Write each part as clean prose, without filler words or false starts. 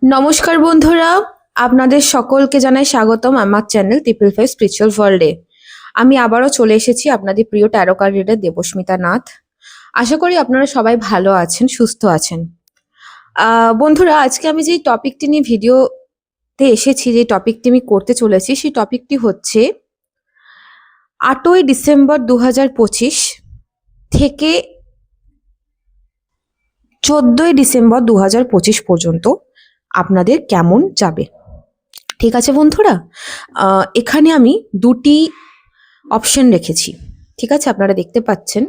নমস্কার বন্ধুরা, আপনাদের সকলকে জানাই স্বাগতম আমার চ্যানেল ট্রিপল ফাইভ স্পিরিচুয়াল ওয়ার্ল্ডে। আমি আবারও চলে এসেছি আপনাদের প্রিয় tarot card reader Debasmita Nath. আশা করি আপনারা সবাই ভালো আছেন, সুস্থ আছেন। বন্ধুরা, আজকে আমি যে টপিকটি নিয়ে ভিডিওতে এসেছি, যে টপিকটি আমি করতে চলেছি, সেই টপিকটি হচ্ছে 8ই ডিসেম্বর 2025 থেকে 14ই ডিসেম্বর 2025 পর্যন্ত আপনাদের কেমন যাবে। ঠিক আছে বন্ধুরা, এখানে আমি দুটি অপশন রেখেছি। ঠিক আছে, আপনারা দেখতে পাচ্ছেন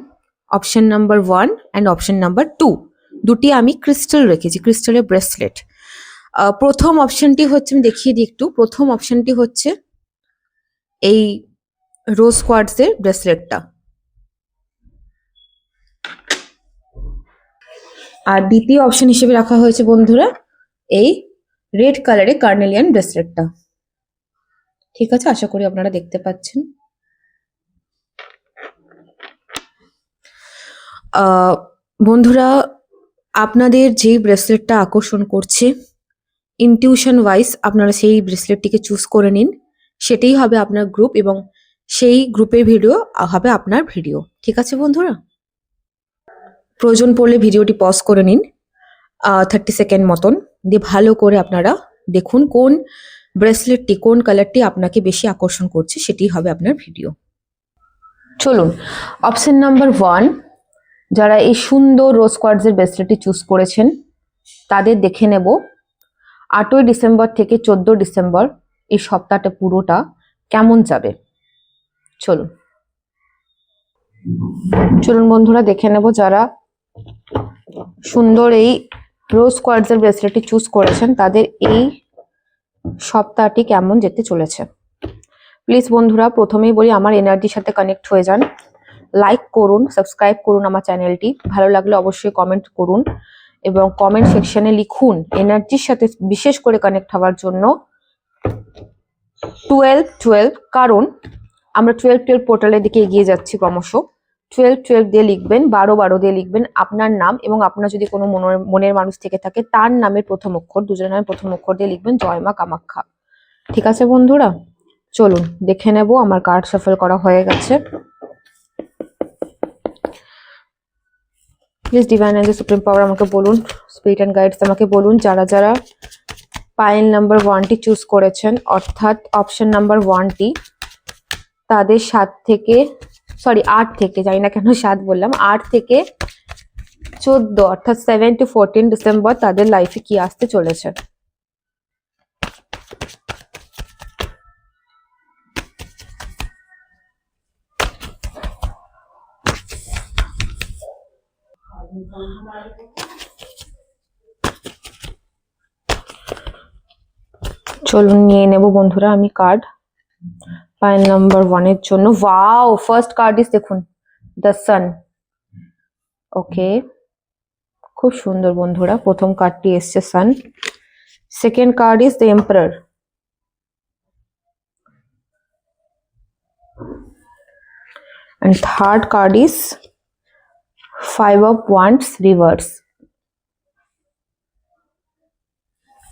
option number 1 and option number 2। দুটি আমি ক্রিস্টাল রেখেছি, ক্রিস্টালের ব্রেসলেট। প্রথম অপশনটি হচ্ছে, আমি দেখিয়ে দিই একটু। প্রথম অপশনটি হচ্ছে এই রোজ কোয়ার্টজের ব্রেসলেটটা, আর দ্বিতীয় অপশন হিসেবে রাখা হয়েছে বন্ধুরা এই রেড কালারের কার্নেলিয়ান ব্রেসলেটটা। ঠিক আছে, আশা করি আপনারা দেখতে পাচ্ছেন। বন্ধুরা, আপনাদের যেই ব্রেসলেটটা আকর্ষণ করছে, ইনটিউশন ওয়াইজ আপনারা সেই ব্রেসলেটটিকে চুজ করে নিন। সেটাই হবে আপনার গ্রুপ, এবং সেই গ্রুপের ভিডিও হবে আপনার ভিডিও। ঠিক আছে বন্ধুরা, প্রয়োজন পড়লে ভিডিওটি পজ করে নিন 30 সেকেন্ড মতন, দিয়ে ভালো করে আপনারা দেখুন কোন ব্রেসলেটটি, কোন কালারটি আপনাকে বেশি আকর্ষণ করছে, সেটি হবে আপনার ভিডিও। চলুন, অপশন নাম্বার 1, যারা এই সুন্দর রোজ কোয়ার্টজের ব্রেসলেটটি চুজ করেছেন তাদের দেখে নেব 8ই ডিসেম্বর থেকে 14 ডিসেম্বর এই সপ্তাহটা পুরোটা কেমন যাবে। চলুন চলুন বন্ধুরা, দেখে নেব যারা সুন্দর এই রোজ কোয়ার্টজের ব্রেসলেটটি চুজ করেছেন তাদের এই সপ্তাহটি কেমন যেতে চলেছে। প্লিজ বন্ধুরা, প্রথমেই বলি আমার এনার্জির সাথে কানেক্ট হয়ে যান, লাইক করুন, সাবস্ক্রাইব করুন আমার চ্যানেলটি, ভালো লাগলে অবশ্যই কমেন্ট করুন এবং কমেন্ট সেকশনে লিখুন এনার্জির সাথে বিশেষ করে কানেক্ট হওয়ার জন্য 12-12, কারণ আমরা 12-12 পোর্টালের দিকে এগিয়ে যাচ্ছি ক্রমশ। 12-12 দিয়ে লিখবেন, 12-12 দিয়ে লিখবেন আপনার নাম, এবং আপনার যদি কোনো মনের মানুষ থেকে থাকে তার নামের প্রথম অক্ষর, দুজনের নামের প্রথম অক্ষর দিয়ে লিখবেন জয় মা কামাখ্যা। ঠিক আছে বন্ধুরা, চলুন দেখে নেব। আমার কার্ড শাফল করা হয়ে গেছে। Please divine and the supreme power আমাকে বলুন, স্পিরিট অ্যান্ড গাইডস আমাকে বলুন, যারা যারা পাইল নাম্বার 1টি চুজ করেছেন, অর্থাৎ অপশন নাম্বার 1টি, তাদের 8 থেকে, জানি না কেন 7 বললাম, 8 থেকে 14 অর্থাৎ 7 to 14 ডিসেম্বর তাদের লাইফে কি আসতে চলেছে। চলুন নিয়ে নেব বন্ধুরা আমি কার্ড পাইল নাম্বার 1 এর জন্য। ওয়াও, ফার্স্ট কার্ড ইজ, দেখুন, দ্য সান। ওকে, খুব সুন্দর বন্ধুরা, প্রথম কার্ডটি এসছে Sun. Second card is the Emperor. And third card is 5 of Wands reverse.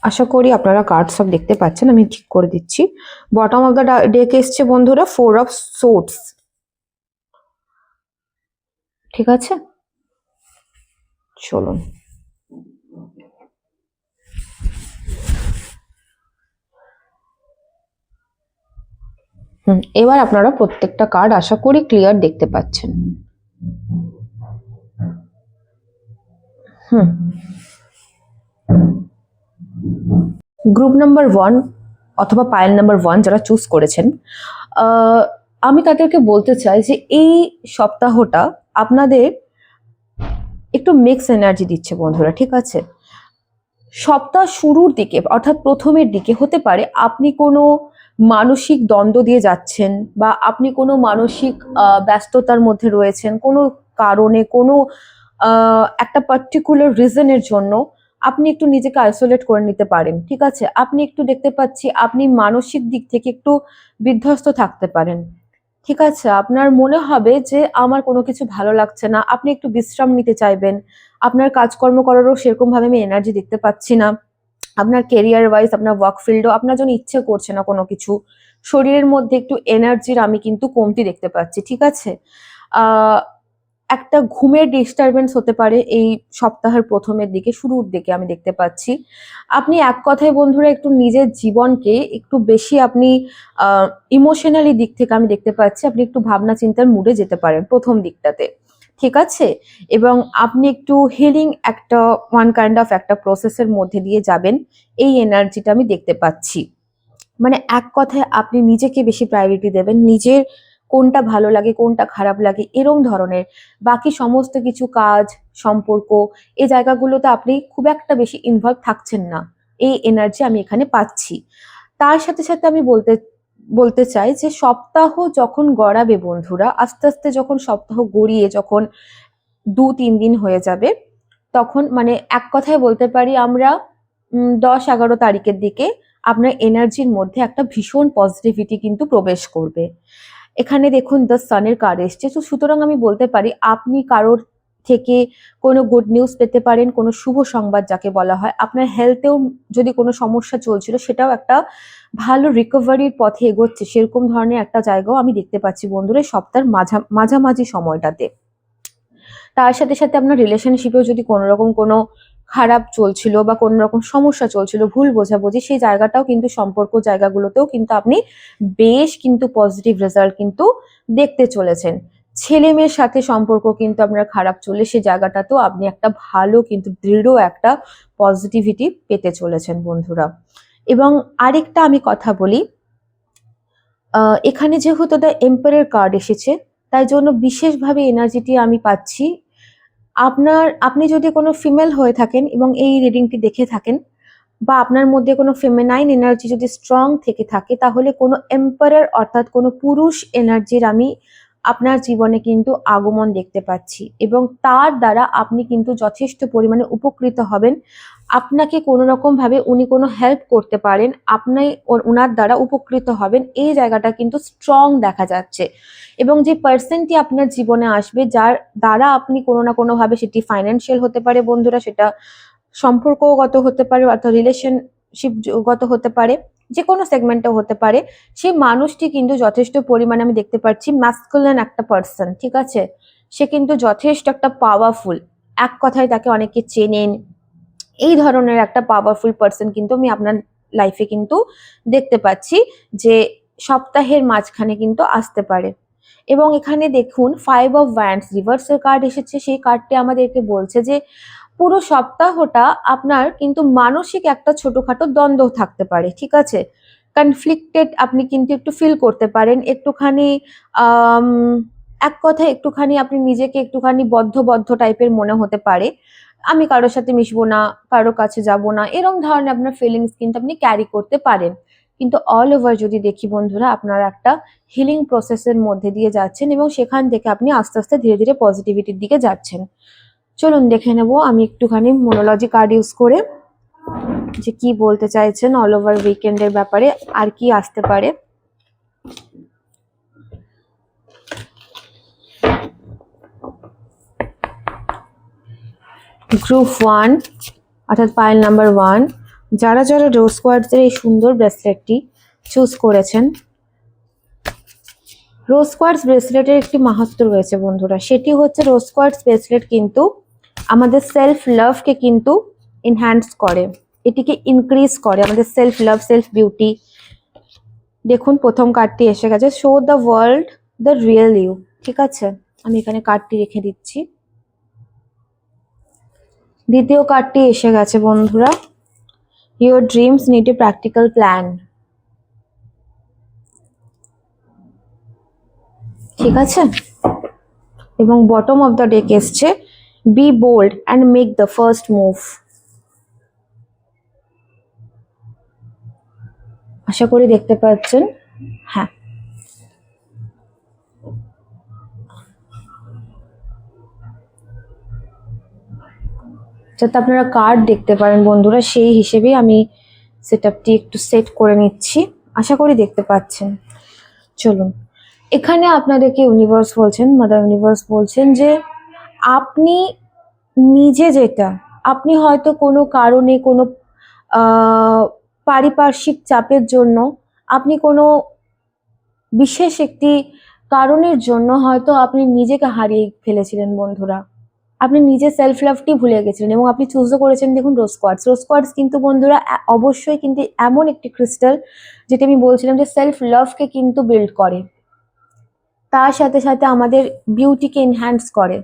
আশা করি আপনারা কার্ড সব দেখতে পাচ্ছেন, আমি ঠিক করে দিচ্ছি। বটম অফ দ্য ডেক এসছে বন্ধুরা 4 of Swords। ঠিক আছে, চলুন এবার আপনারা প্রত্যেকটা কার্ড আশা করি ক্লিয়ার দেখতে পাচ্ছেন। গ্রুপ নাম্বার 1 অথবা পাইল নাম্বার 1 যারা চুজ করেছেন, আমি তাদেরকে বলতে চাই যে এই সপ্তাহটা আপনাদের একটু মিক্স এনার্জি দিচ্ছে বন্ধুরা। ঠিক আছে, সপ্তাহ শুরুর দিকে অর্থাৎ প্রথমের দিকে হতে পারে আপনি কোনো মানসিক দ্বন্দ্ব দিয়ে যাচ্ছেন, বা আপনি কোনো মানসিক ব্যস্ততার মধ্যে রয়েছেন, কোনো কারণে, কোনো একটা পার্টিকুলার রিজনের জন্য আপনি একটু নিজেকে আইসোলেট করে নিতে পারেন। ঠিক আছে, আপনি একটু দেখতে পাচ্ছি আপনি মানসিক দিক থেকে একটু বিধ্বস্ত থাকতে পারেন। ঠিক আছে, আপনার মনে হবে যে আমার কোনো কিছু ভালো লাগছে না, আপনি একটু বিশ্রাম নিতে চাইবেন, আপনার কাজকর্ম করারও সেরকম ভাবে আমি এনার্জি দেখতে পাচ্ছি না, আপনার কেরিয়ার ওয়াইজ, আপনার ওয়ার্ক ফিল্ডও আপনার জন্য ইচ্ছে করছে না কোনো কিছু, শরীরের মধ্যে একটু এনার্জির আমি কিন্তু কমতি দেখতে পাচ্ছি, ঠিক আছে। আহ একটা ঘুমের ডিস্টারবেন্স হতে পারে এই সপ্তাহের প্রথমের দিকে, শুরুর দিকে আমি দেখতে পাচ্ছি। আপনি এক কথায় বন্ধুরা একটু নিজের জীবনকে একটু বেশি আপনি ইমোশনালি দিক থেকে আমি দেখতে পাচ্ছি আপনি একটু ভাবনা চিন্তার মুডে যেতে পারেন প্রথম দিকটাতে, ঠিক আছে। এবং আপনি একটু হিলিং একটা ওয়ান কাইন্ড অফ একটা প্রসেসের মধ্যে দিয়ে যাবেন, এই এনার্জিটা আমি দেখতে পাচ্ছি। মানে এক কথায় আপনি নিজেকে বেশি প্রায়োরিটি দেবেন, নিজের কোনটা ভালো লাগে কোনটা খারাপ লাগে এরম ধরনের, বাকি সমস্ত কিছু কাজ সম্পর্ক এই জায়গাগুলোতে আপনি খুব একটা বেশি ইনভলভ থাকছেন না, এই এনার্জি আমি এখানে পাচ্ছি। তার সাথে সাথে আমি বলতে বলতে চাই যে সপ্তাহ যখন গড়াবে বন্ধুরা, আস্তে আস্তে যখন সপ্তাহ গড়িয়ে যখন 2-3 দিন হয়ে যাবে, তখন মানে এক কথায় বলতে পারি আমরা 10-11 তারিখের দিকে আপনার এনার্জির মধ্যে একটা ভীষণ পজিটিভিটি কিন্তু প্রবেশ করবে। এখানে দেখুন দ্য সানের কার্ড এসছে, তো সুতরাং আমি বলতে পারি আপনি কারোর থেকে কোনো গুড নিউজ পেতে পারেন, কোনো শুভ সংবাদ যাকে বলা হয়। আপনার হেলথেও যদি কোনো সমস্যা চলছিল সেটাও একটা ভালো রিকভারির পথে এগোচ্ছে, সেরকম ধরনের একটা জায়গাও আমি দেখতে পাচ্ছি বন্ধুরা এই সপ্তাহের মাঝামাঝি সময়টাতে। তার সাথে সাথে আপনার রিলেশনশিপেও যদি কোনো রকম কোনো খারাপ চলছিল বা কোনো রকম সমস্যা চলছিল, ভুল বোঝাবুঝি, সেই জায়গাটাও কিন্তু সম্পর্ক জায়গাগুলোতেও কিন্তু আপনি বেশ কিন্তু পজিটিভ রেজাল্ট কিন্তু দেখতে চলেছেন। ছেলে মেয়ের সাথে সম্পর্ক কিন্তু আপনার খারাপ চললে সেই জায়গাটাতেও আপনি একটা ভালো কিন্তু দৃঢ় একটা পজিটিভিটি পেতে চলেছেন বন্ধুরা। এবং আরেকটা আমি কথা বলি, এখানে যেহেতু দ্য এম্পায়ার কার্ড এসেছে তাই জন্য বিশেষভাবে এনার্জিটি আমি পাচ্ছি। আপনি যদি কোনো ফিমেল হয়ে থাকেন এবং এই রিডিংটি দেখে থাকেন, বা আপনার মধ্যে কোনো ফেমিনাইন এনার্জি যদি স্ট্রং থেকে থাকে, তাহলে কোনো এম্পায়ার অর্থাৎ কোনো পুরুষ এনার্জির আমি আপনার জীবনে কিন্তু আগমন দেখতে পাচ্ছি, এবং তার দ্বারা আপনি কিন্তু যথেষ্ট পরিমাণে উপকৃত হবেন। আপনাকে কোনো রকম ভাবে উনি কোনো হেল্প করতে পারেন, আপনি ওনার দ্বারা উপকৃত হবেন, এই জায়গাটা কিন্তু স্ট্রং দেখা যাচ্ছে। এবং যে পার্সনটি আপনার জীবনে আসবে, যার দ্বারা আপনি কোনো না কোনো ভাবে, সেটি ফাইন্যান্সিয়াল হতে পারে বন্ধুরা, সেটা সম্পর্কগত হতে পারে অর্থাৎ রিলেশনশিপ গত হতে পারে, যে কোনো সেগমেন্টেও হতে পারে, সেই মানুষটি কিন্তু যথেষ্ট পরিমাণে আমি দেখতে পাচ্ছি ম্যাসকুলিন একটা পার্সন, ঠিক আছে। সে কিন্তু যথেষ্ট একটা পাওয়ারফুল, এক কথায় তাকে অনেকে চেনেন, এই ধরনের একটা পাওয়ারফুল পার্সন কিন্তু আমি আপনার লাইফে কিন্তু দেখতে পাচ্ছি যে সপ্তাহের মাঝখানে কিন্তু আসতে পারে। এবং এখানে দেখুন 5 অফ ওয়ান্ডস রিভার্সাল কার্ড এসেছে, সেই কার্ডটি আমাদেরকে বলছে যে পুরো সপ্তাহটা আপনার কিন্তু মানসিক একটা ছোটখাটো দ্বন্দ্ব থাকতে পারে, ঠিক আছে। কনফ্লিক্টেড আপনি কিন্তু একটু ফিল করতে পারেন, একটুখানি আম, এক কথায় একটুখানি আপনি নিজেকে একটুখানি বদ্ধ বদ্ধ টাইপের মনে হতে পারে, আমি কারোর সাথে মিশবো না, কারো কাছে যাব না, এরকম ধরনের আপনার ফিলিংস কিন্তু আপনি ক্যারি করতে পারেন। কিন্তু অল ওভার যদি দেখি বন্ধুরা, আপনারা একটা হিলিং প্রসেসের মধ্যে দিয়ে যাচ্ছেন এবং সেখান থেকে আপনি আস্তে আস্তে ধীরে ধীরে পজিটিভিটির দিকে যাচ্ছেন। চলুন দেখে নেব আমি একটুখানি মোনোলজি কার্ড ইউজ করে যে কি বলতে চাইছেন অল ওভার উইকেন্ডের ব্যাপারে, আর কি আসতে পারে। গ্রুপ 1 অর্থাৎ পাইল নাম্বার 1, যারা যারা রোজ কোয়ার্টজের এই সুন্দর ব্রেসলেটটি চুজ করেছেন, রোজ কোয়ার্টজ ব্রেসলেটের একটি মাহাত্ম্য রয়েছে বন্ধুরা, সেটি হচ্ছে রোজ কোয়ার্টজ ব্রেসলেট কিন্তু আমাদের সেলফ লাভকে কিন্তু এনহ্যান্স করে, এটিকে ইনক্রিজ করে, আমাদের সেলফ লাভ সেলফ বিউটি। দেখুন প্রথম কার্ডটি এসে গেছে, show the world the real you, ঠিক আছে। আমি এখানে কার্ডটি রেখে দিচ্ছি। দ্বিতীয় কার্ডটি এসে গেছে বন্ধুরা, your dreams need a practical plan, ঠিক আছে। এবং বটম অফ দ্য ডেক এসছে, be bold and make the first move. আশা করি দেখতে পাচ্ছেন, হ্যাঁ। যাতে আপনারা কার্ড দেখতে পারেন বন্ধুরা, সেই হিসেবে আমি সেটআপটি একটু সেট করে নিচ্ছি, আশা করি দেখতে পাচ্ছেন। চলুন, এখানে আপনাদেরকে ইউনিভার্স বলছেন, মাদার ইউনিভার্স বলছেন যে আপনি নিজে যেটা, আপনি হয়তো কোনো কারণে কোনো পারিপার্শ্বিক চাপের জন্য, আপনি কোনো বিশেষ একটি কারণের জন্য হয়তো আপনি নিজেকে হারিয়ে ফেলেছিলেন বন্ধুরা। আপনি নিজের সেলফ লাভটি ভুলে গেছিলেন এবং আপনি চুজও করেছেন দেখুন রোজ কোয়ার্টজ। রোজ কোয়ার্টজ কিন্তু বন্ধুরা অবশ্যই কিন্তু এমন একটি ক্রিস্টাল যেটা আমি বলছিলাম যে সেলফ লাভকে কিন্তু বিল্ড করে, তার সাথে সাথে আমাদের বিউটিকে এনহ্যান্স করে।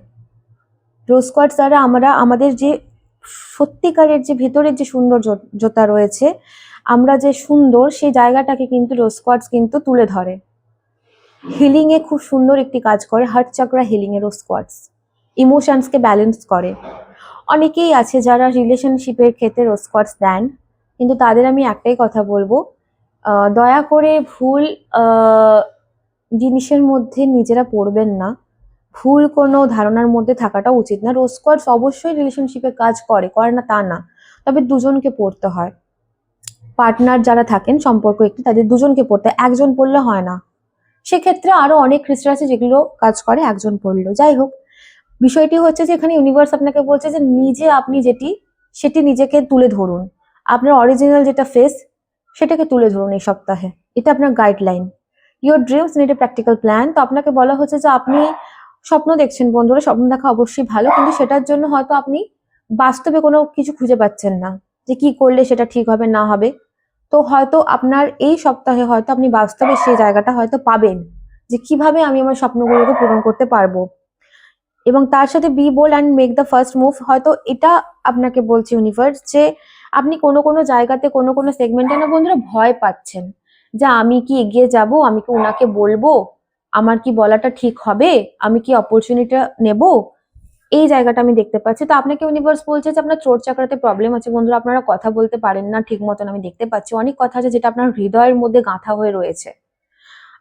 রোজ কোয়ার্টজ দ্বারা আমরা আমাদের যে সত্যিকারের যে ভেতরের যে সৌন্দর্যতা রয়েছে, আমরা যে সুন্দর সেই জায়গাটাকে কিন্তু রোজ কোয়ার্টজ কিন্তু তুলে ধরে। হিলিং এ খুব সুন্দর একটি কাজ করে, হার্ট চাকরা হিলিং এ রোজ কোয়ার্টজ ইমোশনসকে ব্যালেন্স করে। অনেকেই আছে যারা রিলেশনশিপের ক্ষেত্রে রোজ কোয়ার্টজ দেন, কিন্তু তাদের আমি একটাই কথা বলবো, দয়া করে ভুল জিনিসের মধ্যে নিজেরা পড়বেন না, ভুল কোনো ধারণার মধ্যে থাকাটা উচিত না। রোজ কোয়ার্টজ অবশ্যই রিলেশনশিপে কাজ করে না তা না, তবে দুজনকে পড়তে হয়। পার্টনার যারা থাকেন সম্পর্ক একটি, তাদের দুজনকে পড়তে হয়, একজন পড়লে হয় না। সেক্ষেত্রে আরো অনেক ক্রিস্টাল আছে যেগুলো কাজ করে একজন পড়লো। যাই হোক, বিষয়টি হচ্ছে যে এখানে ইউনিভার্স আপনাকে বলছে যে নিজে আপনি সেটি নিজেকে তুলে ধরুন, আপনার অরিজিনাল যেটা ফেস সেটাকে তুলে ধরুন এই সপ্তাহে। এটা আপনার guideline. Your dreams need a practical plan. তো আপনাকে বলা হচ্ছে যে আপনি স্বপ্ন দেখছেন বন্ধুরা, স্বপ্ন দেখা অবশ্যই ভালো, কিন্তু সেটার জন্য হয়তো আপনি বাস্তবে কোনো কিছু খুঁজে পাচ্ছেন না যে কি করলে সেটা ঠিক হবে না হবে। তো হয়তো আপনার এই সপ্তাহে হয়তো আপনি বাস্তবে সেই জায়গাটা হয়তো পাবেন যে কিভাবে আমি আমার স্বপ্নগুলোকে পূরণ করতে পারবো। এবং তার সাথে be bold and make the first move. হয়তো এটা আপনাকে বলছে ইউনিভার্স যে আপনি কোনো কোনো জায়গাতে কোনো কোনো সেগমেন্টে না বন্ধুরা ভয় পাচ্ছেন যে আমি কি এগিয়ে যাব, আমি কি ওনাকে বলবো, আমার কি বলাটা ঠিক হবে, আমি কি অপরচুনিটিটা নেব, এই জায়গাটা আমি দেখতে পাচ্ছি। তো আপনাকে ইউনিভার্স বলছে যে আপনার চোট চাকরাতে প্রবলেম আছে বন্ধুরা, আপনারা কথা বলতে পারেন না ঠিক মতন, আমি দেখতে পাচ্ছি অনেক কথা আছে যেটা আপনার হৃদয়ের মধ্যে গাঁথা হয়ে রয়েছে।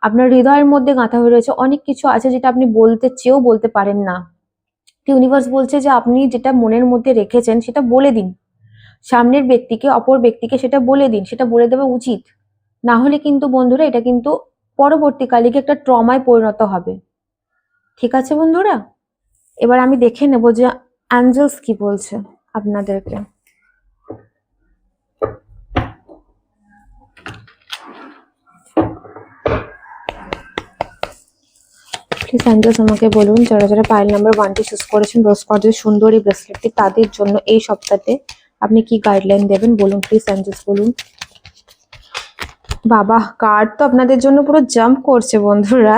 আপনার হৃদয়ের মধ্যে গাঁথা হয়ে রয়েছে অনেক কিছু আছে যেটা আপনি বলতে চেয়েও বলতে পারেন না। ইউনিভার্স বলছে যে আপনি যেটা মনের মধ্যে রেখেছেন সেটা বলে দিন সামনের ব্যক্তিকে, অপর ব্যক্তিকে সেটা বলে দিন, সেটা বলে দেওয়া উচিত। না হলে কিন্তু বন্ধুরা এটা কিন্তু পরবর্তীকালে গিয়ে একটা ট্রমায় পরিণত হবে। ঠিক আছে বন্ধুরা, এবার আমি দেখে নেব যে অ্যাঞ্জেলস কি বলছে আপনাদেরকে। প্লিজ অ্যাঞ্জেলস আমাকে বলুন, যারা যারা পাইল নাম্বার 1টি চুজ করেছেন রোজ কোয়ার্টজের সুন্দর এই ব্রেসলেটটি, তাদের জন্য এই সপ্তাহে আপনি কি গাইডলাইন দেবেন বলুন প্লিজ অ্যাঞ্জেলস বলুন। বাবা, কার্ড তো আপনাদের জন্য পুরো জাম্প করছে বন্ধুরা,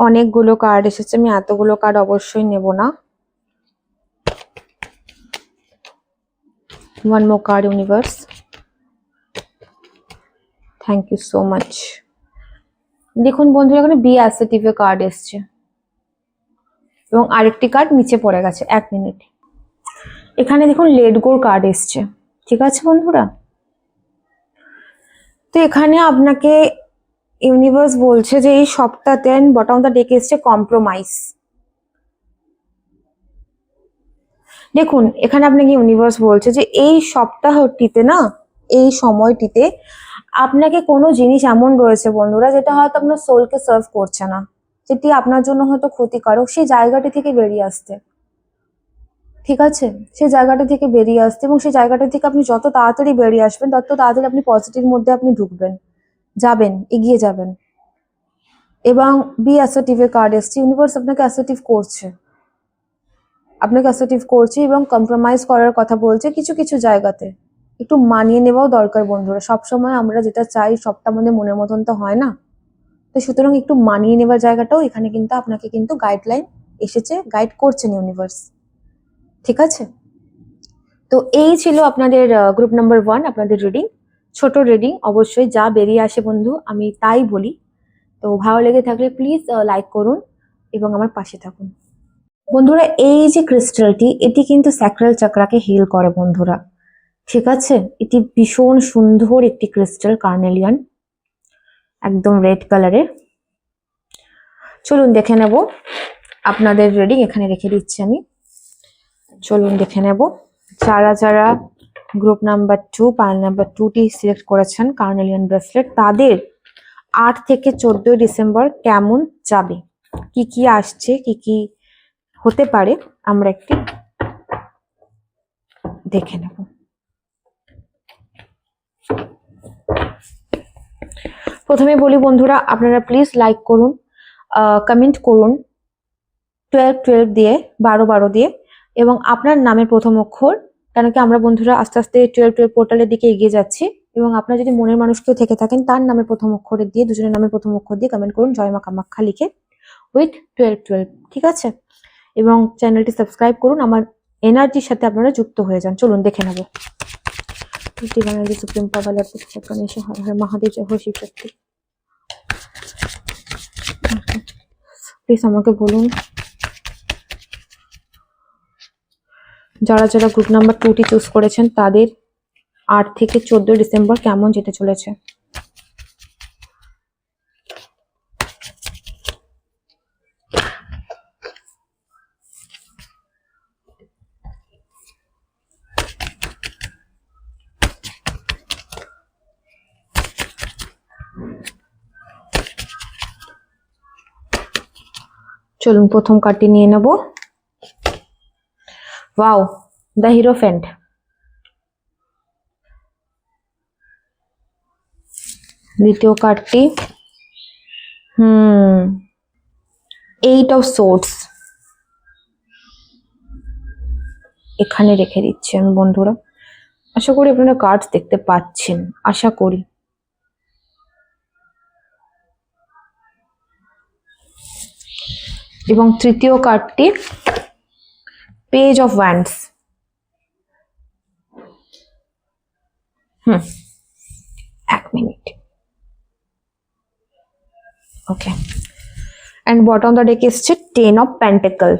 অনেকগুলো কার্ড এসেছে, আমি এতগুলো কার্ড অবশ্যই নেব না। One more card universe, thank you so much. দেখুন বন্ধুরা, এখানে বি অ্যাসেটিভে কার্ড এসছে এবং আরেকটি কার্ড নিচে পড়ে গেছে। এক মিনিট, এখানে দেখুন লেট গোর কার্ড এসছে। ঠিক আছে বন্ধুরা, তো এখানে আপনাকে ইউনিভার্স বলছে যে এই সপ্তাহতে বটম অফ দ্য ডেক এসছে কম্প্রোমাইজ। দেখুন এখানে আপনাকে ইউনিভার্স বলছে যে এই সপ্তাহটিতে না, এই সময়টিতে আপনাকে কোনো জিনিস এমন রয়েছে বন্ধুরা যেটা হয়তো আপনার সোলকে সার্ভ করছে না, যেটি আপনার জন্য হয়তো ক্ষতিকারক, সেই জায়গাটি থেকে বেরিয়ে আসতে। ঠিক আছে, সেই জায়গাটা থেকে বেরিয়ে আসতে, এবং সেই জায়গাটা থেকে আপনি যত তাড়াতাড়ি বেরিয়ে আসবেন তত তাড়াতাড়ি আপনি পজিটিভ মধ্যে আপনি ঢুকবেন, যাবেন, এগিয়ে যাবেন। এবং বি অ্যাসার্টিভের কার্ড এসছে, ইউনিভার্স আপনাকে অ্যাসার্টিভ করছে, আপনাকে অ্যাসার্টিভ করছে এবং কম্প্রোমাইজ করার কথা বলছে কিছু কিছু জায়গাতে। একটু মানিয়ে নেওয়াও দরকার বন্ধুরা, সবসময় আমরা যেটা চাই সবটা আমাদের মনের মতন তো হয় না, তো সুতরাং একটু মানিয়ে নেওয়ার জায়গাটাও এখানে কিন্তু আপনাকে কিন্তু গাইডলাইন এসেছে, গাইড করছেন ইউনিভার্স। ঠিক আছে, তো এই ছিল আপনাদের গ্রুপ নাম্বার 1 আপনাদের রিডিং। ছোট রিডিং, অবশ্যই যা বেরিয়ে আসে বন্ধু আমি তাই বলি। তো ভালো লেগে থাকলে প্লিজ লাইক করুন এবং আমার পাশে থাকুন বন্ধুরা। এই যে ক্রিস্টালটি, এটি কিন্তু স্যাক্রাল চাকরাকে হিল করে বন্ধুরা। ঠিক আছে, এটি ভীষণ সুন্দর একটি ক্রিস্টাল, কার্নেলিয়ান, একদম রেড কালারের। চলুন দেখে নেব আপনাদের রিডিং, এখানে রেখে দিচ্ছি আমি। চলুন দেখে নেব যারা যারা গ্রুপ নাম্বার 2 পাইল নাম্বার 2টি সিলেক্ট করেছেন কার্নেলিয়ান ব্রেসলেট, তাদের 8 থেকে 14 ডিসেম্বর কেমন যাবে, কি কি আসছে, কি কি হতে পারে, আমরা একটি দেখে নেব। প্রথমে বলি বন্ধুরা, আপনারা প্লিজ লাইক করুন, কমেন্ট করুন 12 দিয়ে, 12 দিয়ে, এবং আপনার নামের প্রথম অক্ষর, কেন কি আমরা বন্ধুরা আস্তে আস্তে 12 পোর্টালের দিকে এগিয়ে যাচ্ছি, এবং আপনার যদি মনের মানুষ কেউ থেকে থাকেন তার নামের প্রথম অক্ষরে দিয়ে, দুজনের নামের প্রথম অক্ষর দিয়ে কমেন্ট করুন জয় মা কামাখ্যা লিখে উইথ 12, ঠিক আছে? এবং চ্যানেলটি সাবস্ক্রাইব করুন, আমার এনার্জির সাথে আপনারা যুক্ত হয়ে যান। চলুন দেখে নেব। সুপ্রিম পাওয়ার গণেশ হর হর মহাদেব জয় হো শিব শক্তি। প্লিজ আমাকে বলুন যারা যারা গ্রুপ নাম্বার 2টি চুজ করেছেন তাদের 8 থেকে 14 ডিসেম্বর কেমন যেতে চলেছে। চলুন প্রথম কার্ডটি নিয়ে নেব। Wow, the Hierophant. দ্বিতীয় কার্ডটি 8 অফ সোর্ডস। এখানে রেখে দিচ্ছি আমি বন্ধুরা, আশা করি আপনারা কার্ডস দেখতে পাচ্ছেন, আশা করি। এবং তৃতীয় কার্ডটি পেজ অফ ওয়ান্ডস। এক minute, okay. And bottom the deck এসছে 10 অফ পেন্টাকল,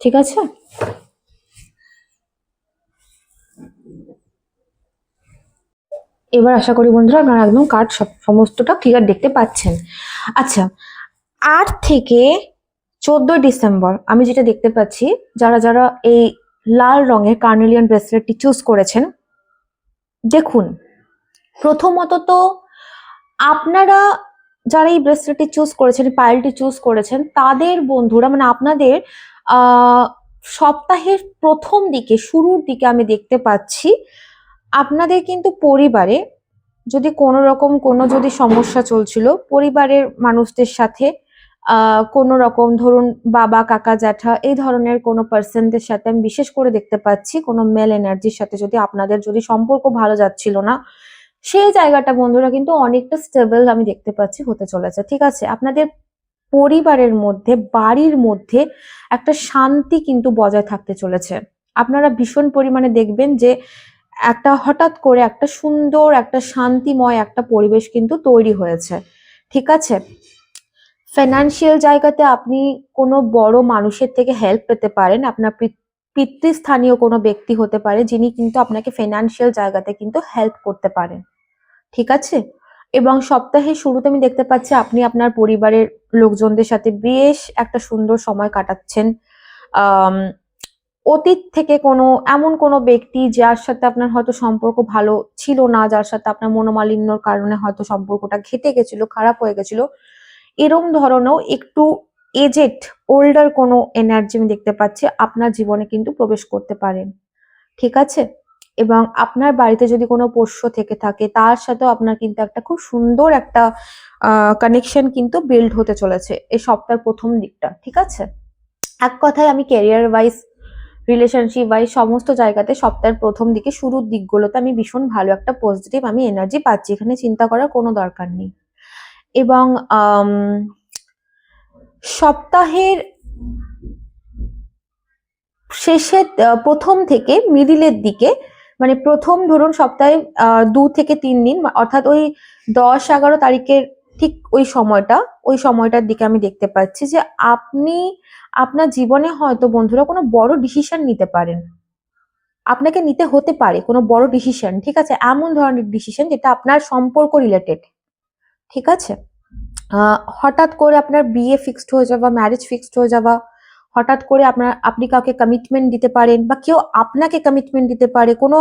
ঠিক আছে? এবার আশা করি বন্ধুরা আপনারা একদম কার্ড সমস্তটা ক্লিয়ার দেখতে পাচ্ছেন। আচ্ছা, 8 থেকে 14 ডিসেম্বর আমি যেটা দেখতে পাচ্ছি, যারা যারা এই লাল রঙের কার্নেলিয়ান ব্রেসলেটটি চুজ করেছেন, দেখুন প্রথমত তো আপনারা যারা এই ব্রেসলেটটি চুজ করেছেন, পায়েলটি চুজ করেছেন, তাদের বন্ধুরা মানে আপনাদের সপ্তাহের প্রথম দিকে, শুরুর দিকে আমি দেখতে পাচ্ছি আপনাদের কিন্তু পরিবারে যদি কোনো রকম কোনো যদি সমস্যা চলছিল, পরিবারের মানুষদের সাথে কোনো রকম ধরুন বাবা কাকা জ্যাঠা এই ধরনের কোনো পার্সনদের সাথে আমি বিশেষ করে দেখতে পাচ্ছি কোনো মেল এনার্জির সাথে যদি আপনাদের যদি সম্পর্ক ভালো যাচ্ছিল না, সেই জায়গাটা বন্ধুরা কিন্তু অনেকটা স্টেবল আমি দেখতে পাচ্ছি হতে চলেছে, ঠিক আছে? আপনাদের পরিবারের মধ্যে, বাড়ির মধ্যে একটা শান্তি কিন্তু বজায় থাকতে চলেছে। আপনারা ভীষণ পরিমাণে দেখবেন যে একটা হঠাৎ করে একটা সুন্দর একটা শান্তিময় একটা পরিবেশ কিন্তু তৈরি হয়েছে, ঠিক আছে? ফাইন্যান্সিয়াল জায়গাতে আপনি কোনো বড় মানুষের থেকে হেল্প পেতে পারেন, আপনার পিতৃস্থানীয় কোনো ব্যক্তি হতে পারে যিনি কিন্তু আপনাকে ফাইন্যান্সিয়াল জায়গাতে কিন্তু হেল্প করতে পারেন, ঠিক আছে? এবং সপ্তাহের শুরুতে আমি দেখতে পাচ্ছি আপনি আপনার পরিবারের লোকজনদের সাথে বেশ একটা সুন্দর সময় কাটাচ্ছেন। অতীত থেকে কোনো এমন কোনো ব্যক্তি যার সাথে আপনার হয়তো সম্পর্ক ভালো ছিল না, যার সাথে আপনার মনোমালিন্যর কারণে হয়তো সম্পর্কটা ঘেটে গেছিল, খারাপ হয়ে গেছিল, এরম ধরনেরও একটু এজেড ওল্ডার কোনো এনার্জি আমি দেখতে পাচ্ছি আপনার জীবনে কিন্তু প্রবেশ করতে পারেন, ঠিক আছে? এবং আপনার বাড়িতে যদি কোনো পোষ্য থেকে থাকে তার সাথেও আপনার কিন্তু একটা খুব সুন্দর একটা কানেকশন কিন্তু বিল্ড হতে চলেছে এই সপ্তাহের প্রথম দিকটা, ঠিক আছে? এক কথায় আমি ক্যারিয়ার ওয়াইজ, রিলেশনশিপ ওয়াইজ সমস্ত জায়গাতে সপ্তাহের প্রথম দিকে শুরুর দিকগুলোতে আমি ভীষণ ভালো একটা পজিটিভ আমি এনার্জি পাচ্ছি, এখানে চিন্তা করার কোনো দরকার নেই। এবং সপ্তাহের শেষে প্রথম থেকে মিডিলের দিকে, মানে প্রথম ধরুন সপ্তাহে 2 থেকে 3 দিন, অর্থাৎ ওই 10-11 তারিখের ঠিক ওই সময়টার দিকে আমি দেখতে পাচ্ছি যে আপনি আপনার জীবনে হয়তো বন্ধুরা কোনো বড় ডিসিশন নিতে পারেন, আপনাকে নিতে হতে পারে কোনো বড় ডিসিশন, ঠিক আছে? এমন ধরনের ডিসিশন যেটা আপনার সম্পর্ক রিলেটেড, ঠিক আছে? হঠাৎ করে আপনার বিয়ে ফিক্সড হয়ে যাওয়া, ম্যারেজ ফিক্সড হয়ে যাওয়া, হঠাৎ করে আপনি কাউকে কমিটমেন্ট দিতে পারেন বা কেউ আপনাকে কমিটমেন্ট দিতে পারে, কোনো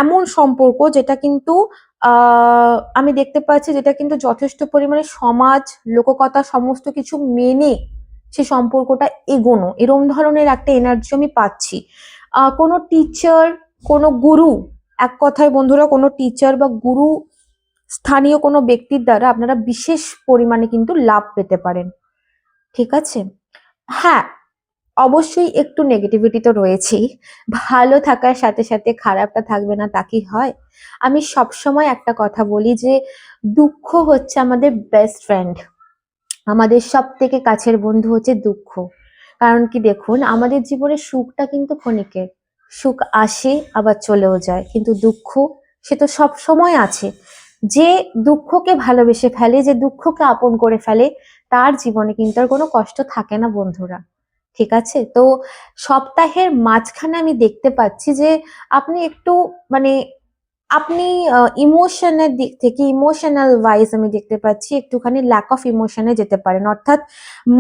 এমন সম্পর্ক যেটা কিন্তু আমি দেখতে পাচ্ছি যেটা কিন্তু যথেষ্ট পরিমাণে সমাজ, লোককথা সমস্ত কিছু মেনে সেই সম্পর্কটা এগোনো, এরম ধরনের একটা এনার্জি আমি পাচ্ছি। কোনো টিচার কোনো গুরু, এক কথায় বন্ধুরা কোনো টিচার বা গুরু, স্থানীয় কোনো ব্যক্তির দ্বারা আপনারা বিশেষ পরিমাণে কিন্তু লাভ পেতে পারেন। ঠিক আছে? হ্যাঁ, অবশ্যই একটু নেগেটিভিটি তো রয়েছেই। ভালো থাকার সাথে সাথে খারাপটা থাকবে না তা কি হয়? আমি সবসময় একটা কথা বলি যে দুঃখ হচ্ছে আমাদের বেস্ট ফ্রেন্ড। আমাদের সবথেকে কাছের বন্ধু হচ্ছে দুঃখ। কারণ কি দেখুন, আমাদের জীবনে সুখটা কিন্তু ক্ষণিকের। সুখ আসে আবার চলেও যায়। কিন্তু দুঃখ, সে তো সব সময় আছে। যে দুঃখকে ভালোবেসে ফেলে, যে দুঃখকে আপন করে ফেলে, তার জীবনে কিন্তু আর কোনো কষ্ট থাকে না বন্ধুরা। ঠিক আছে? তো সপ্তাহের মাঝখানে আমি দেখতে পাচ্ছি যে আপনি একটু মানে আপনি ইমোশনের দিক থেকে, ইমোশনাল ওয়াইজ আমি দেখতে পাচ্ছি একটুখানি ল্যাক অফ ইমোশনে যেতে পারেন। অর্থাৎ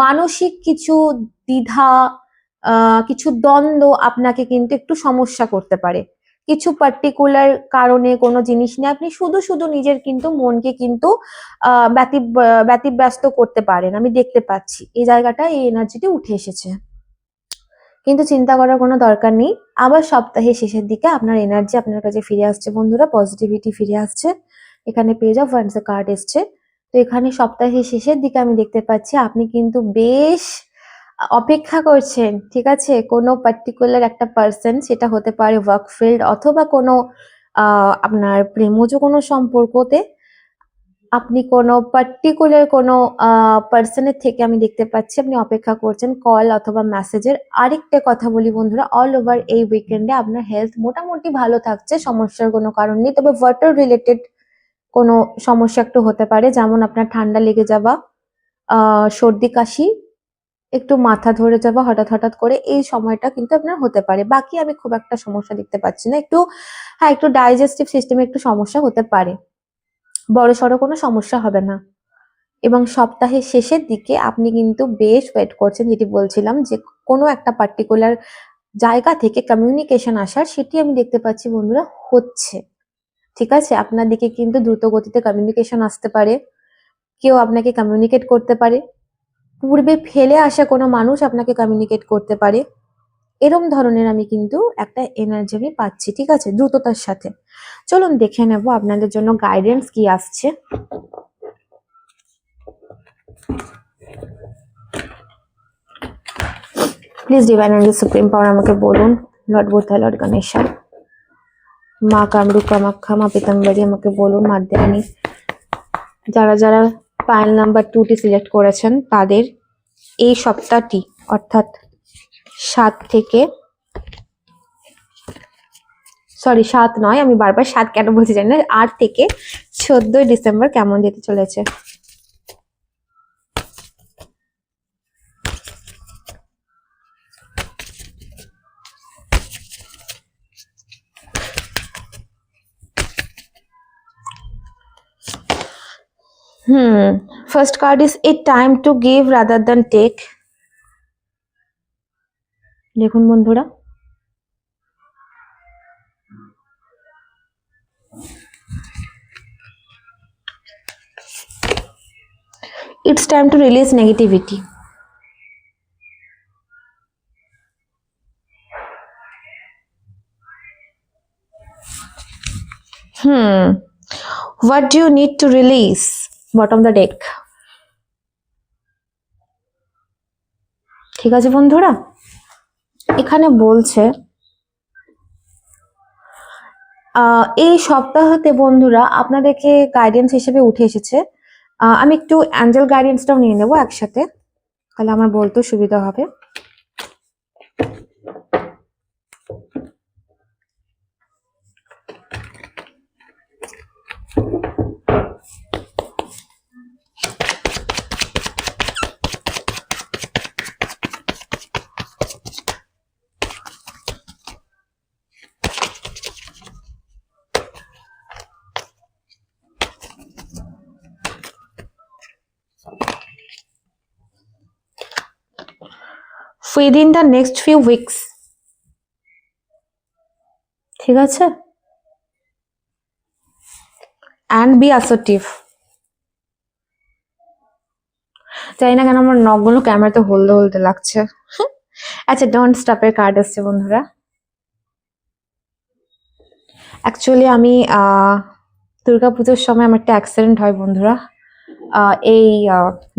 মানসিক কিছু দ্বিধা, কিছু দ্বন্দ্ব আপনাকে কিন্তু একটু সমস্যা করতে পারে। কিছু পার্টিকুলার কারণে কোনো জিনিস নিয়ে আপনি শুধু শুধু নিজের কিন্তু মনকে কিন্তু ব্যতিব্যস্ত করতে পারেন। আমি দেখতে পাচ্ছি এই জায়গাটা, এই এনার্জিটি উঠে এসেছে। কিন্তু চিন্তা করার কোনো দরকার নেই। আবার সপ্তাহের শেষের দিকে আপনার এনার্জি আপনার কাছে ফিরে আসছে বন্ধুরা, পজিটিভিটি ফিরে আসছে। এখানে page of wands a card এসছে। তো এখানে সপ্তাহের শেষের দিকে আমি দেখতে পাচ্ছি আপনি কিন্তু বেশ অপেক্ষা করছেন। ঠিক আছে? কোনো পার্টিকুলার একটা পার্সন, সেটা হতে পারে ওয়ার্ক ফিল্ড অথবা কোনো আপনার প্রেমজ কোনো সম্পর্কতে আপনি কোনো পার্টিকুলার কোনো পার্সনের থেকে আমি দেখতে পাচ্ছি আপনি অপেক্ষা করছেন কল অথবা মেসেজের। আরেকটা কথা বলি বন্ধুরা, অল ওভার এই উইকেন্ডে আপনার হেলথ মোটামুটি ভালো থাকছে, সমস্যার কোনো কারণ নেই। তবে ওয়াটার রিলেটেড কোনো সমস্যা একটু হতে পারে, যেমন আপনার ঠান্ডা লেগে যাওয়া, সর্দি কাশি, একটু মাথা ধরে যাওয়া হঠাৎ হঠাৎ করে, এই সময়টা কিন্তু আপনার হতে পারে। বাকি আমি খুব একটা সমস্যা দেখতে পাচ্ছি না। একটু, হ্যাঁ, একটু ডাইজেস্টিভ সিস্টেমে একটু সমস্যা হতে পারে, বড়সড় কোনো সমস্যা হবে না। এবং সপ্তাহের শেষের দিকে আপনি কিন্তু বেশ ওয়েট করছেন, যেটি বলছিলাম যে কোনো একটা পার্টিকুলার জায়গা থেকে কমিউনিকেশন আসার, সেটি আমি দেখতে পাচ্ছি বন্ধুরা হচ্ছে। ঠিক আছে? আপনার দিকে কিন্তু দ্রুত গতিতে কমিউনিকেশন আসতে পারে, কেউ আপনাকে কমিউনিকেট করতে পারে, পূর্বে ফেলে আসা কোনো মানুষ আপনাকে কমিউনিকেট করতে পারে। এরম ধরনের আমি কিন্তু একটা এনার্জি আমি পাচ্ছি। ঠিক আছে? দ্রুততার সাথে। চলুন দেখে নেব আপনাদের জন্য গাইডেন্স কি আসছে। Please divine Angel supreme power আমাকে বলুন, লর্ড বুদ্ধা, লর্ড গণেশা, মা কামরূপ কামাখ্যা, মা পীতাম্বরী আমাকে বলুন, মা দেয়ানি, যারা যারা ফাইল নাম্বার 2টি সিলেক্ট করেছেন তাদের এই সপ্তাহটি, অর্থাৎ 7 থেকে, সরি 7 নয়, আমি বারবার 7 কেন বলছি জানি না, 8 থেকে 14 ডিসেম্বর কেমন যেতে চলেছে। First card is a time to give rather than take. দেখুন বন্ধুরা, it's time to release negativity. What do you need to release? Bottom of the deck. ঠিক আছে বন্ধুরা, এখানে বলছে এই সপ্তাহতে বন্ধুরা আপনাদেরকে গাইডেন্স হিসেবে উঠে এসেছে। আমি একটু অ্যাঞ্জেল গাইডেন্সটাও নিয়ে নেবো একসাথে, তাহলে আমার বলতেও সুবিধা হবে। Within the next few weeks, ঠিক আছে, and be assertive. জানি না কেন আমার নখগুলো ক্যামেরাতে হলদে হলদে লাগছে। আচ্ছা, ডোন্ট স্টপ এর কার্ড আসছে বন্ধুরা। অ্যাকচুয়ালি আমি দুর্গাপুজোর সময় আমার একটা অ্যাক্সিডেন্ট হয় বন্ধুরা। এই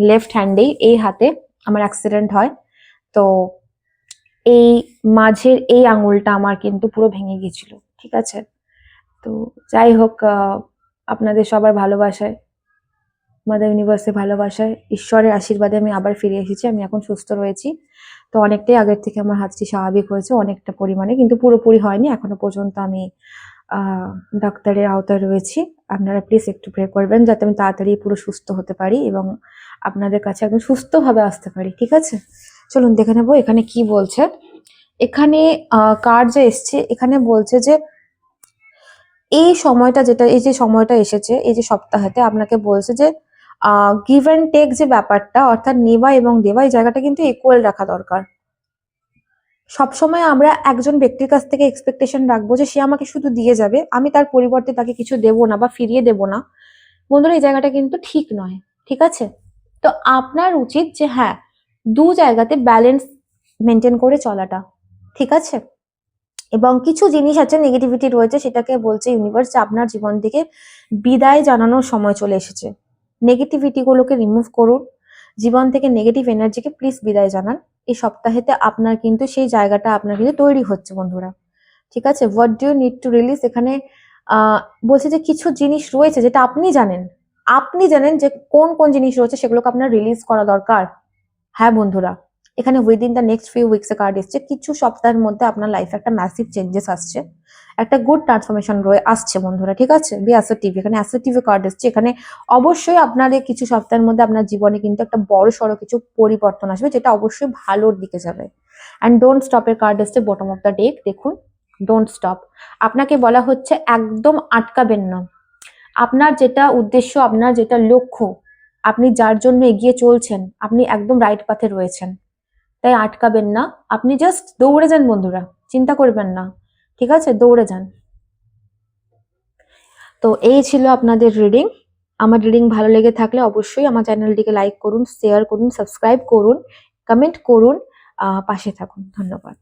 লেফট হ্যান্ডেই, এই হাতে আমার অ্যাক্সিডেন্ট হয়। তো এই মাঝের এই আঙুলটা আমার কিন্তু পুরো ভেঙে গিয়েছিল, ঠিক আছে? তো যাই হোক, আপনাদের সবার ভালোবাসায়, মাদার ইউনিভার্সের ভালোবাসায়, ঈশ্বরের আশীর্বাদে আমি আবার ফিরে এসেছি। আমি এখন সুস্থ রয়েছি। তো অনেকটাই আগের থেকে আমার হাতটি স্বাভাবিক হয়েছে অনেকটা পরিমাণে, কিন্তু পুরোপুরি হয়নি এখনো পর্যন্ত। আমি ডাক্তারের আওতায় রয়েছি। আপনারা প্লিজ একটু প্রে করবেন যাতে আমি তাড়াতাড়ি পুরো সুস্থ হতে পারি এবং আপনাদের কাছে একদম সুস্থভাবে আসতে পারি, ঠিক আছে? চলুন দেখে নেবো এখানে কি বলছে। এখানে কার্ড যে এসছে, এখানে বলছে যে এই সময়টা, যেটা এই যে সময়টা এসেছে এই যে সপ্তাহেতে, আপনাকে বলছে যে গিভ অ্যান্ড টেক যে ব্যাপারটা, অর্থাৎ নেওয়া এবং দেওয়া, এই জায়গাটা কিন্তু ইকুয়াল রাখা দরকার। সবসময় আমরা একজন ব্যক্তির কাছ থেকে এক্সপেকটেশন রাখবো যে সে আমাকে শুধু দিয়ে যাবে, আমি তার পরিবর্তে তাকে কিছু দেবো না বা ফিরিয়ে দেবো না। বন্ধুরা, এই জায়গাটা কিন্তু ঠিক নয়, ঠিক আছে? তো আপনার উচিত যে হ্যাঁ, দু জায়গাতে ব্যালেন্স মেনটেন করে চলাটা, ঠিক আছে? এবং কিছু জিনিস আছে, নেগেটিভিটি রয়েছে, সেটাকে বলছে ইউনিভার্স যে আপনার জীবন থেকে বিদায় জানানোর সময় চলে এসেছে। নেগেটিভিটি গুলোকে রিমুভ করুন, জীবন থেকে নেগেটিভ এনার্জিকে প্লিজ বিদায় জানান। এই সপ্তাহেতে আপনার কিন্তু সেই জায়গাটা আপনার কিন্তু তৈরি হচ্ছে বন্ধুরা, ঠিক আছে? What do you need to release, এখানে বলছে যে কিছু জিনিস রয়েছে যেটা আপনি জানেন, আপনি জানেন যে কোন কোন জিনিস রয়েছে, সেগুলোকে আপনার রিলিজ করা দরকার। হ্যাঁ বন্ধুরা, এখানে within the next few weeks A card এসছে, কিছু সপ্তাহের মধ্যে আপনার লাইফে একটা ম্যাসিভ চেঞ্জেস আসছে, একটা গুড ট্রান্সফরমেশন আসছে বন্ধুরা, ঠিক আছে? বি অ্যাসার্টিভ, এখানে অ্যাসার্টিভ কার্ড এসছে। এখানে অবশ্যই আপনার এই কিছু সপ্তাহের মধ্যে আপনার জীবনে কিন্তু একটা বড় সড়ো কিছু পরিবর্তন আসবে, যেটা অবশ্যই ভালোর দিকে যাবে। অ্যান্ড ডোন্ট স্টপ এর কার্ড এসছে বটম অফ দ্য ডেক, দেখুন, ডোন্ট স্টপ। আপনাকে বলা হচ্ছে একদম আটকাবেন না। আপনার যেটা উদ্দেশ্য, আপনার যেটা লক্ষ্য, আপনি যার জন্য এগিয়ে চলছেন, আপনি একদম রাইট পাথে রয়েছেন, তাই আটকাবেন না। আপনি জাস্ট দৌড়ে যান বন্ধুরা, চিন্তা করবেন না, ঠিক আছে? দৌড়ে যান। তো এই ছিল আপনাদের রিডিং। আমার রিডিং ভালো লেগে থাকলে অবশ্যই আমার চ্যানেলটিকে লাইক করুন, শেয়ার করুন, সাবস্ক্রাইব করুন, কমেন্ট করুন, পাশে থাকুন। ধন্যবাদ।